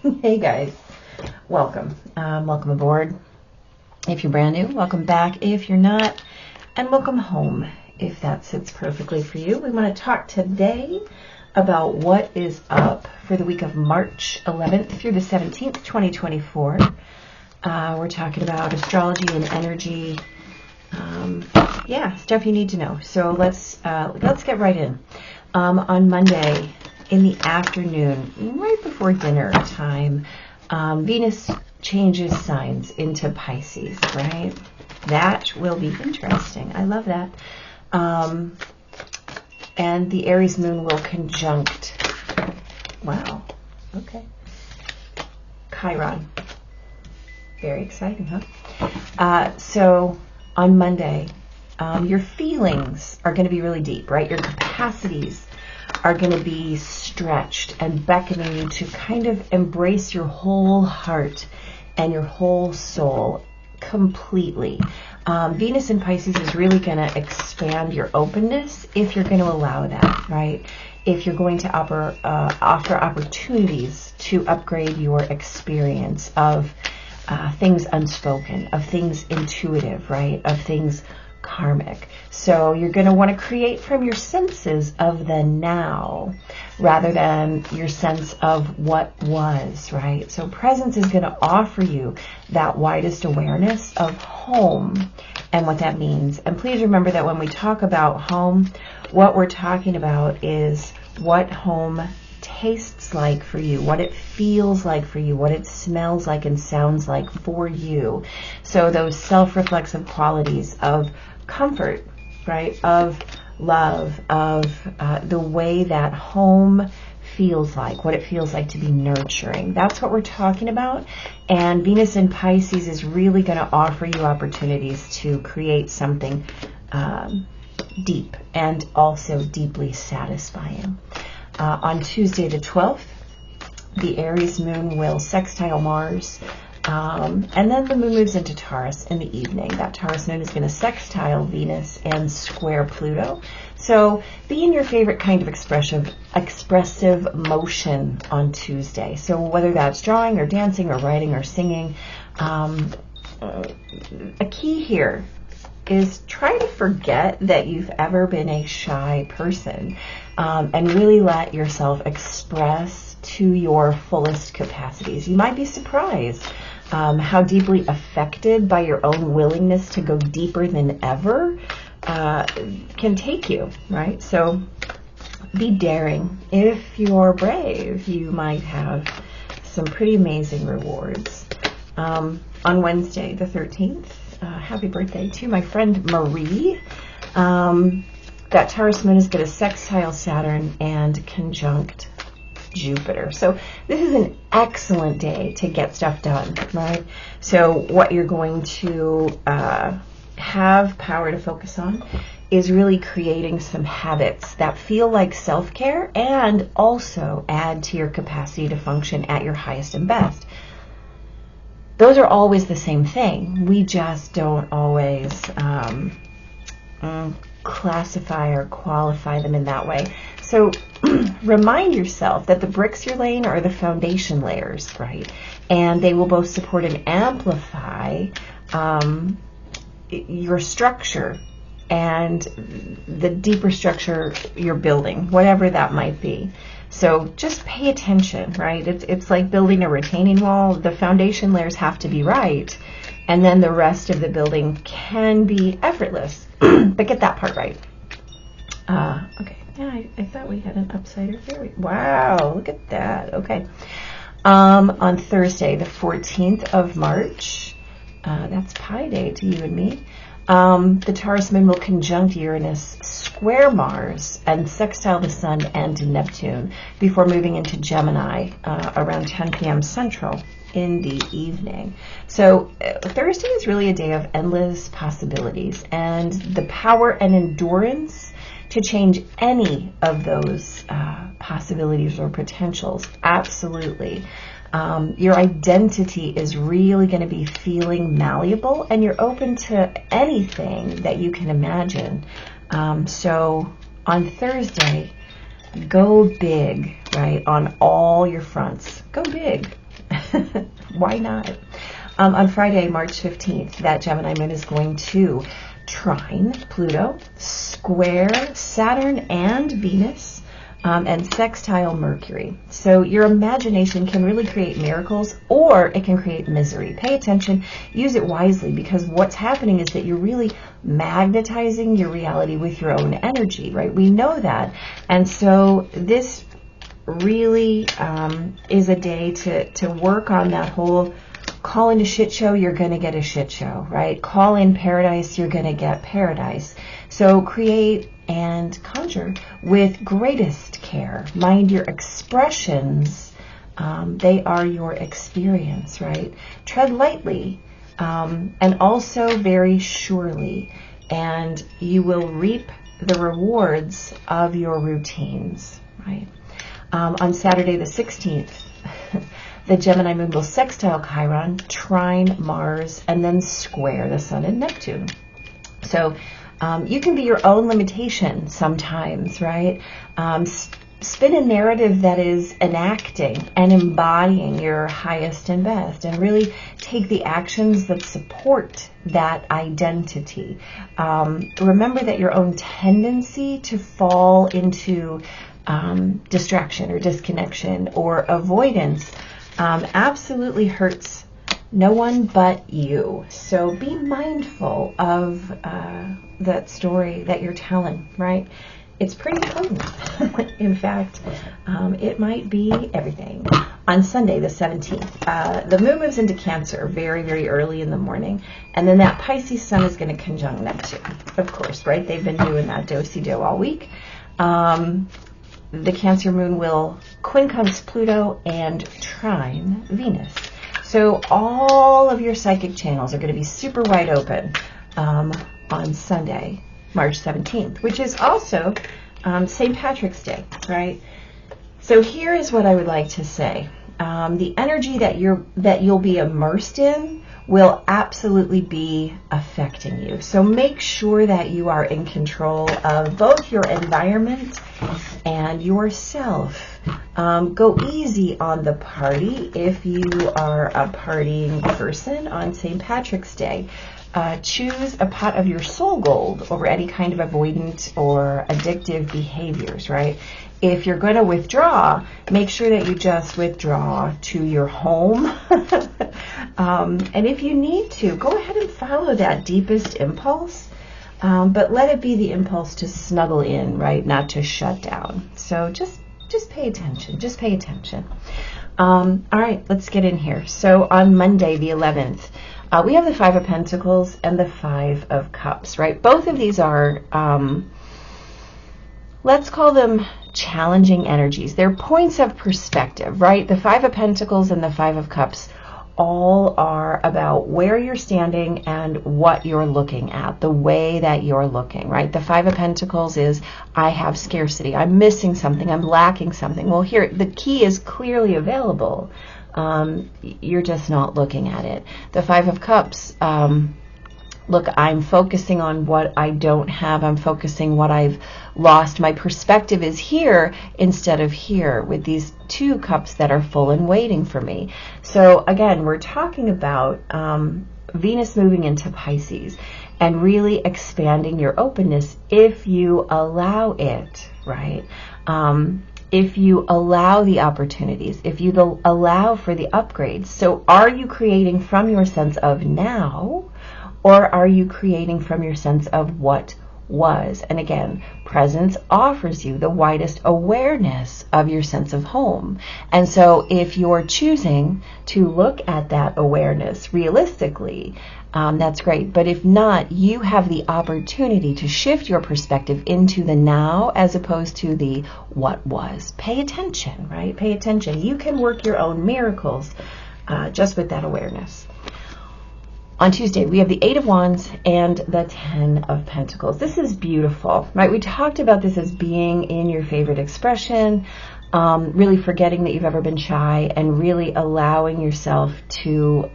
Hey guys, welcome. Welcome aboard. If you're brand new, welcome back. If you're not, and welcome home if that sits perfectly for you. We want to talk today about what is up for the week of March 11th through the 17th, 2024. We're talking about astrology and energy. Stuff you need to know. So let's get right in. On Monday in the afternoon, right before dinner time, Venus changes signs into Pisces, right? That will be interesting. I love that. And the Aries moon will conjunct, wow, okay, Chiron. Very exciting, huh? So on Monday, your feelings are going to be really deep, right? Your capacities are going to be stretched and beckoning you to kind of embrace your whole heart and your whole soul completely. Venus in Pisces is really going to expand your openness if you're going to allow that, right? If you're going to offer opportunities to upgrade your experience of things unspoken, of things intuitive, right? Of things karmic. So you're going to want to create from your senses of the now rather than your sense of what was, right? So presence is going to offer you that widest awareness of home and what that means. And please remember that when we talk about home, what we're talking about is what home tastes like for you, what it feels like for you, what it smells like and sounds like for you. So those self-reflexive qualities of comfort, right, of love, of the way that home feels like, what it feels like to be nurturing. That's what we're talking about. And Venus in Pisces is really going to offer you opportunities to create something deep and also deeply satisfying. On Tuesday the 12th, the Aries moon will sextile Mars, and then the moon moves into Taurus in the evening. That Taurus moon is going to sextile Venus and square Pluto. So be in your favorite kind of expressive motion on Tuesday. So whether that's drawing or dancing or writing or singing, a key here is try to forget that you've ever been a shy person, and really let yourself express to your fullest capacities. You might be surprised how deeply affected by your own willingness to go deeper than ever can take you, right? So be daring. If you're brave, you might have some pretty amazing rewards. On Wednesday the 13th, happy birthday to my friend Marie. That Taurus moon is going to sextile Saturn and conjunct Jupiter. So this is an excellent day to get stuff done, right? So what you're going to have power to focus on is really creating some habits that feel like self-care and also add to your capacity to function at your highest and best. Those are always the same thing. We just don't always classify or qualify them in that way. So remind yourself that the bricks you're laying are the foundation layers, right? And they will both support and amplify your structure and the deeper structure you're building, whatever that might be. So just pay attention, right? It's like building a retaining wall. The foundation layers have to be right, and then the rest of the building can be effortless. But get that part right. Okay. Yeah, I thought we had an upsider here. Wow, look at that. Okay. On Thursday, the 14th of March, that's Pi Day to you and me. The Taurus moon will conjunct Uranus, square Mars, and sextile the Sun and Neptune before moving into Gemini around 10 p.m. Central in the evening. So Thursday is really a day of endless possibilities and the power and endurance to change any of those possibilities or potentials. Absolutely. Your identity is really going to be feeling malleable, and you're open to anything that you can imagine. So on Thursday, go big, right, on all your fronts. Go big. Why not? On Friday, March 15th, that Gemini moon is going to trine Pluto, square Saturn and Venus, and sextile Mercury. So your imagination can really create miracles, or it can create misery. Pay attention, use it wisely, because what's happening is that you're really magnetizing your reality with your own energy, right? We know that. And so this really is a day to work on that whole call in a shit show, you're going to get a shit show, right? Call in paradise, you're going to get paradise. So create and conjure with greatest care. Mind your expressions. They are your experience, right? Tread lightly and also very surely, and you will reap the rewards of your routines, right? On Saturday the 16th, the Gemini moon will sextile Chiron, trine Mars, and then square the Sun and Neptune. So you can be your own limitation sometimes, right? Spin a narrative that is enacting and embodying your highest and best, and really take the actions that support that identity. Remember that your own tendency to fall into distraction or disconnection or avoidance absolutely hurts no one but you. So be mindful of that story that you're telling, right? It's pretty potent. In fact, it might be everything. On Sunday, the 17th, the moon moves into Cancer very, very early in the morning. And then that Pisces sun is going to conjunct Neptune, of course, right? They've been doing that do-si-do all week. The Cancer moon will quincunx Pluto and trine Venus. So all of your psychic channels are going to be super wide open on Sunday, March 17th, which is also St. Patrick's Day, right? So here is what I would like to say. The energy that you'll be immersed in will absolutely be affecting you. So make sure that you are in control of both your environment and yourself. Go easy on the party if you are a partying person on St. Patrick's Day. Choose a pot of your soul gold over any kind of avoidant or addictive behaviors, right? If you're going to withdraw, make sure that you just withdraw to your home. And if you need to, go ahead and follow that deepest impulse, but let it be the impulse to snuggle in, right? Not to shut down. So just pay attention. Just pay attention. All right, let's get in here. So on Monday, the 11th, we have the Five of Pentacles and the Five of Cups, right? Both of these are, let's call them challenging energies. They're points of perspective, right? The Five of Pentacles and the Five of Cups all are about where you're standing and what you're looking at, the way that you're looking, right? The Five of Pentacles is, I have scarcity, I'm missing something, I'm lacking something. Well, here, the key is clearly available. You're just not looking at it. The Five of Cups, look, I'm focusing on what I don't have. I'm focusing what I've lost. My perspective is here instead of here with these two cups that are full and waiting for me. So again, we're talking about Venus moving into Pisces and really expanding your openness if you allow it, right? If you allow the opportunities, if you allow for the upgrades. So are you creating from your sense of now, or are you creating from your sense of what was? And again, presence offers you the widest awareness of your sense of home. And so if you're choosing to look at that awareness realistically, that's great. But if not, you have the opportunity to shift your perspective into the now as opposed to the what was. Pay attention, right? Pay attention. You can work your own miracles just with that awareness. On Tuesday, we have the Eight of Wands and the Ten of Pentacles. This is beautiful, right? We talked about this as being in your favorite expression. really forgetting that you've ever been shy, and really allowing yourself to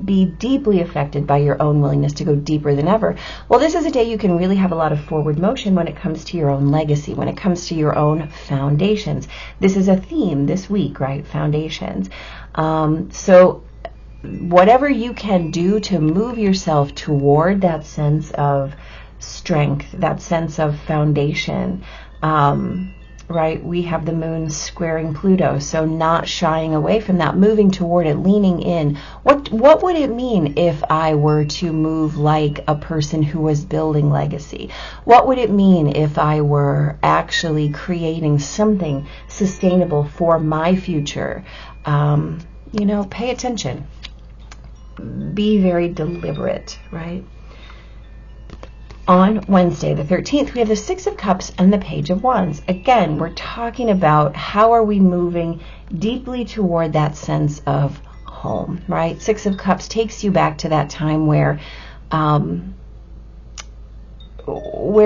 be deeply affected by your own willingness to go deeper than ever. Well, this is a day you can really have a lot of forward motion when it comes to your own legacy, when it comes to your own foundations. This is a theme this week, right? Foundations. So whatever you can do to move yourself toward that sense of strength, that sense of foundation, right? We have the moon squaring Pluto, so not shying away from that, moving toward it, leaning in. What would it mean if I were to move like a person who was building legacy? What would it mean if I were actually creating something sustainable for my future? Pay attention. Be very deliberate, right? On Wednesday, the 13th, we have the Six of Cups and the Page of Wands. Again, we're talking about how are we moving deeply toward that sense of home, right? Six of Cups takes you back to that time where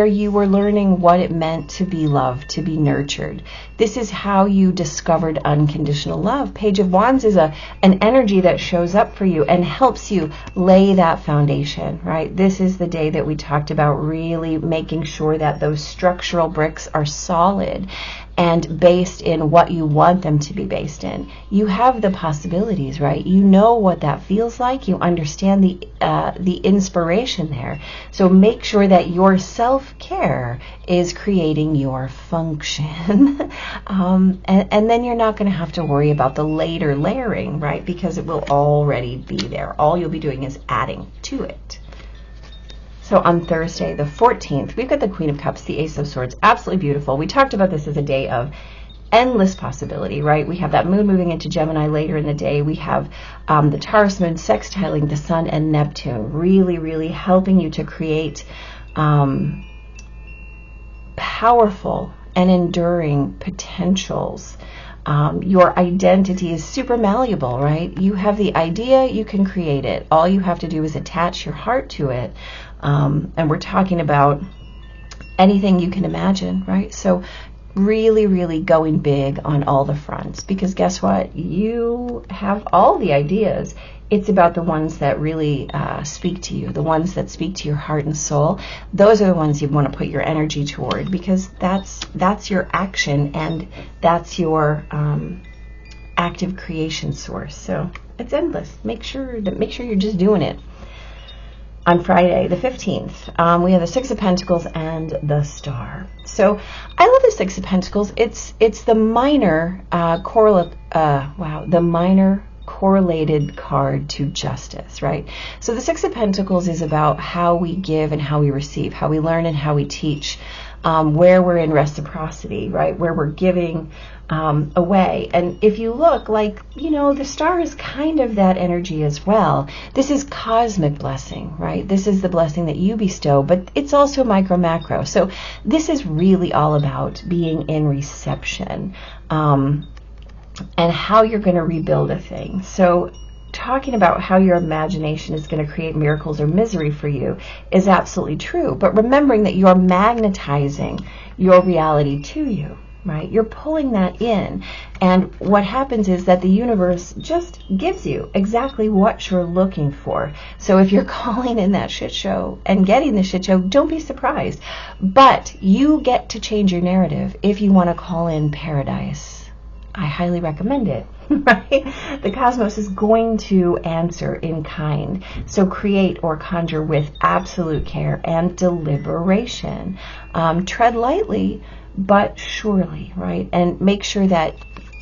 you were learning what it meant to be loved, to be nurtured. This is how you discovered unconditional love. Page of Wands is an energy that shows up for you and helps you lay that foundation, right? This is the day that we talked about really making sure that those structural bricks are solid and based in what you want them to be based in. You have the possibilities, right? You know what that feels like. You understand the inspiration there. So make sure that your self-care is creating your function. And then you're not going to have to worry about the later layering, right? Because it will already be there. All you'll be doing is adding to it. So on Thursday, the 14th, we've got the Queen of Cups, the Ace of Swords. Absolutely beautiful. We talked about this as a day of endless possibility, right? We have that moon moving into Gemini later in the day. We have the Taurus moon sextiling the Sun and Neptune, really, really helping you to create powerful and enduring potentials. Your identity is super malleable, right? You have the idea, you can create it. All you have to do is attach your heart to it. And we're talking about anything you can imagine, right? So really, really going big on all the fronts, because guess what? You have all the ideas. It's about the ones that really speak to you, the ones that speak to your heart and soul. Those are the ones you want to put your energy toward, because that's your action, and that's your active creation source. So it's endless. Make sure you're just doing it. On Friday, the 15th, we have the Six of Pentacles and the Star. So I love the Six of Pentacles. It's the minor correlated card to justice, right? So the Six of Pentacles is about how we give and how we receive, how we learn and how we teach, where we're in reciprocity, right? Where we're giving away. And if you look, the Star is kind of that energy as well. This is cosmic blessing, right? This is the blessing that you bestow, but it's also micro macro. So this is really all about being in reception, and how you're going to rebuild a thing. So talking about how your imagination is going to create miracles or misery for you is absolutely true. But remembering that you're magnetizing your reality to you, right? You're pulling that in. And what happens is that the universe just gives you exactly what you're looking for. So if you're calling in that shit show and getting the shit show, don't be surprised. But you get to change your narrative if you want to call in paradise. I highly recommend it, right? The cosmos is going to answer in kind. So create or conjure with absolute care and deliberation. Tread lightly, but surely, right? And make sure that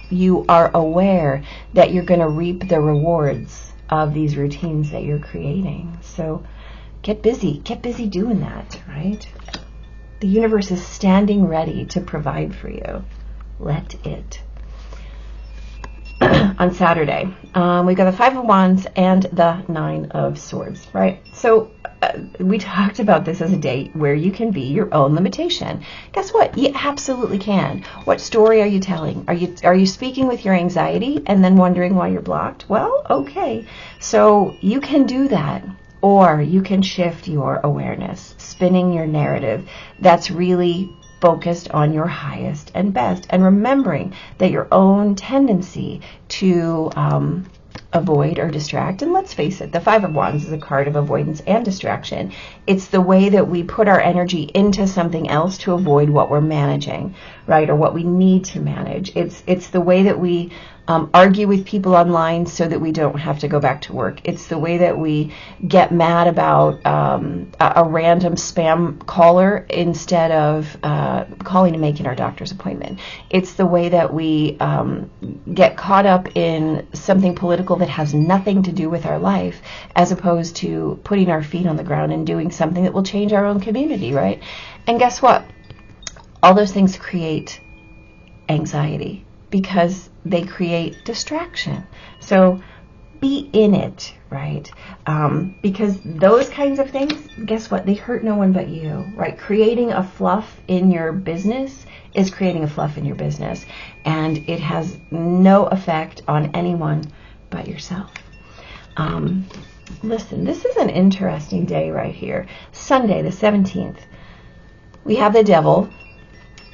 you are aware that you're going to reap the rewards of these routines that you're creating. So get busy doing that, right? The universe is standing ready to provide for you. Let it. On Saturday, we've got the Five of Wands and the Nine of Swords, right? So we talked about this as a day where you can be your own limitation. Guess what? You absolutely can. What story are you telling? Are you speaking with your anxiety and then wondering why you're blocked? Well, okay. So you can do that. Or you can shift your awareness, spinning your narrative that's really focused on your highest and best, and remembering that your own tendency to avoid or distract, and let's face it, the Five of Wands is a card of avoidance and distraction. It's the way that we put our energy into something else to avoid what we're managing, right, or what we need to manage. It's the way that we argue with people online so that we don't have to go back to work. It's the way that we get mad about a random spam caller instead of calling and making our doctor's appointment. It's the way that we get caught up in something political that has nothing to do with our life, as opposed to putting our feet on the ground and doing something that will change our own community, right? And guess what? All those things create anxiety, because they create distraction. So be in it, right? Because those kinds of things, guess what? They hurt no one but you, right? Creating a fluff in your business is creating a fluff in your business, and it has no effect on anyone but yourself. Listen, this is an interesting day right here. Sunday, the 17th. We have the devil,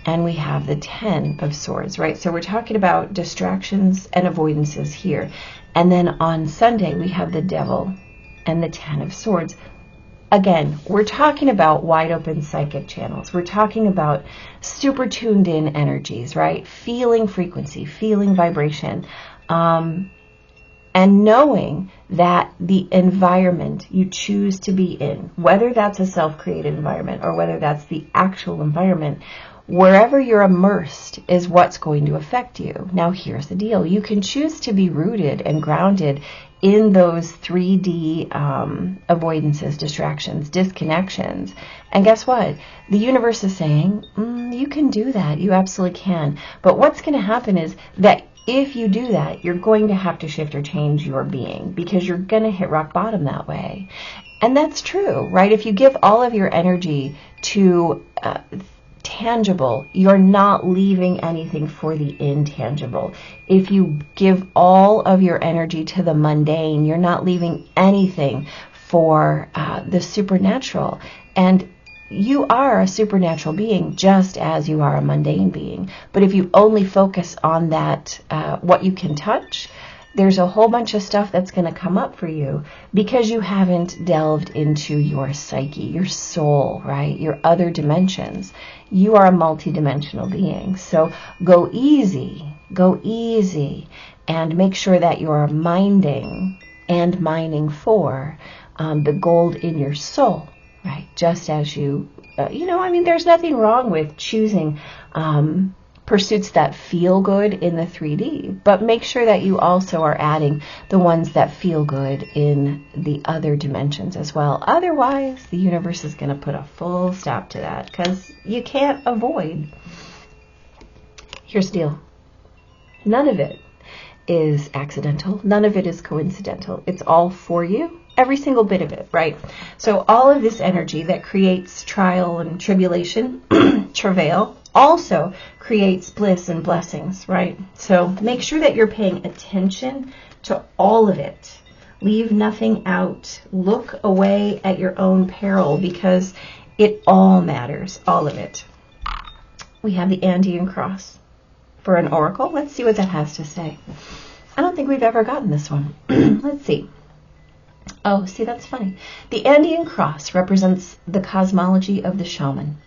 and we have the 10 of Swords, right? So we're talking about distractions and avoidances here. And then on Sunday, we have the devil and the 10 of Swords. Again, we're talking about wide open psychic channels. We're talking about super tuned in energies, right? Feeling frequency, feeling vibration, and knowing that the environment you choose to be in, whether that's a self-created environment or whether that's the actual environment, wherever you're immersed is what's going to affect you. Now, here's the deal. You can choose to be rooted and grounded in those 3D avoidances, distractions, disconnections. And guess what? The universe is saying, you can do that. You absolutely can. But what's going to happen is that if you do that, you're going to have to shift or change your being, because you're going to hit rock bottom that way. And that's true, right? If you give all of your energy to tangible, you're not leaving anything for the intangible. If you give all of your energy to the mundane, you're not leaving anything for the supernatural. And you are a supernatural being just as you are a mundane being. But if you only focus on that, what you can touch, there's a whole bunch of stuff that's going to come up for you because you haven't delved into your psyche, your soul, right? Your other dimensions. You are a multidimensional being. So go easy, and make sure that you are minding and mining for the gold in your soul, right? Just as you, there's nothing wrong with choosing pursuits that feel good in the 3D, but make sure that you also are adding the ones that feel good in the other dimensions as well. Otherwise, the universe is going to put a full stop to that, because you can't avoid. Here's the deal. None of it is accidental. None of it is coincidental. It's all for you. Every single bit of it, right? So all of this energy that creates trial and tribulation, travail, also creates bliss and blessings, right? So make sure that you're paying attention to all of it. Leave nothing out. Look away at your own peril, because it all matters, all of it. We have the Andean cross for an oracle. Let's see what that has to say. I don't think we've ever gotten this one. Let's see. Oh, see, that's funny. The Andean cross represents the cosmology of the shaman.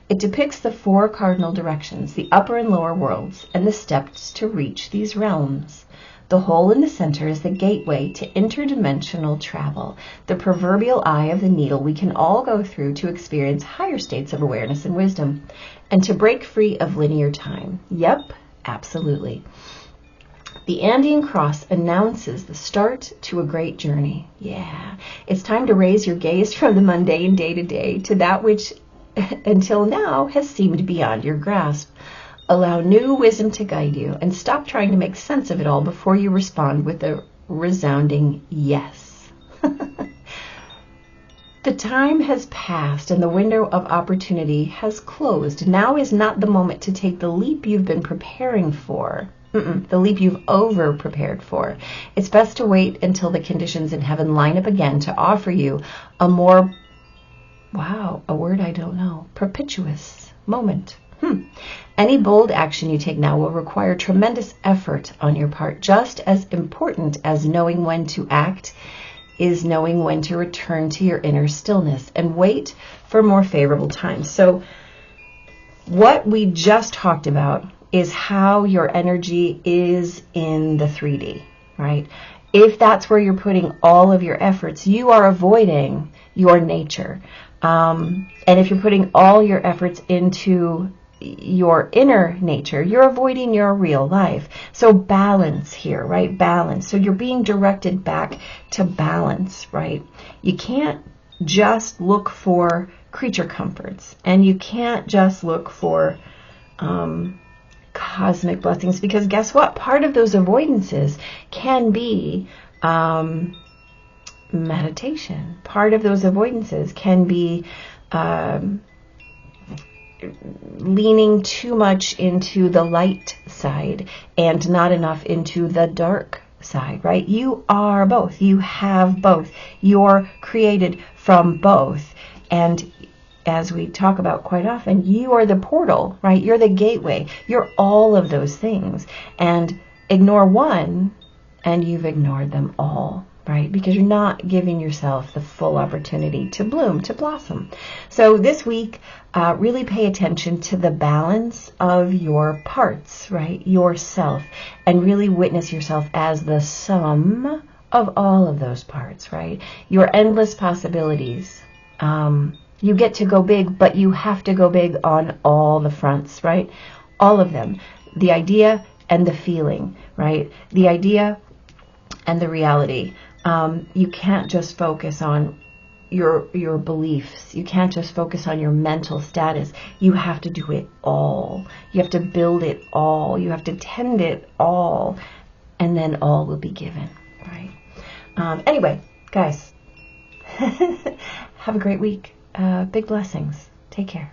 It depicts the 4 cardinal directions, the upper and lower worlds, and the steps to reach these realms. The hole in the center is the gateway to interdimensional travel, the proverbial eye of the needle we can all go through to experience higher states of awareness and wisdom, and to break free of linear time. Yep, absolutely. The Andean cross announces the start to a great journey. Yeah, it's time to raise your gaze from the mundane day-to-day to that which until now has seemed beyond your grasp. Allow new wisdom to guide you, and stop trying to make sense of it all before you respond with a resounding yes. The time has passed and the window of opportunity has closed. Now is not the moment to take the leap you've been preparing for. The leap you've over-prepared for. It's best to wait until the conditions in heaven line up again to offer you a more, a word I don't know, propitious moment. Any bold action you take now will require tremendous effort on your part. Just as important as knowing when to act is knowing when to return to your inner stillness and wait for more favorable times. So what we just talked about is how your energy is in the 3D, right? If that's where you're putting all of your efforts, you are avoiding your nature. And if you're putting all your efforts into your inner nature, you're avoiding your real life. So balance here, right? Balance. So you're being directed back to balance, right? You can't just look for creature comforts, and you can't just look for cosmic blessings, because guess what? Part of those avoidances can be meditation. Part of those avoidances can be leaning too much into the light side and not enough into the dark side, right? You are both. You have both. You're created from both. And as we talk about quite often, you are the portal, right? You're the gateway. You're all of those things. And ignore one, and you've ignored them all, right? Because you're not giving yourself the full opportunity to bloom, to blossom. So this week, really pay attention to the balance of your parts, right? Yourself, and really witness yourself as the sum of all of those parts, right? Your endless possibilities. You get to go big, but you have to go big on all the fronts, right? All of them. The idea and the feeling, right? The idea and the reality. You can't just focus on your beliefs. You can't just focus on your mental status. You have to do it all. You have to build it all. You have to tend it all. And then all will be given, right? Anyway, guys, have a great week. Big blessings. Take care.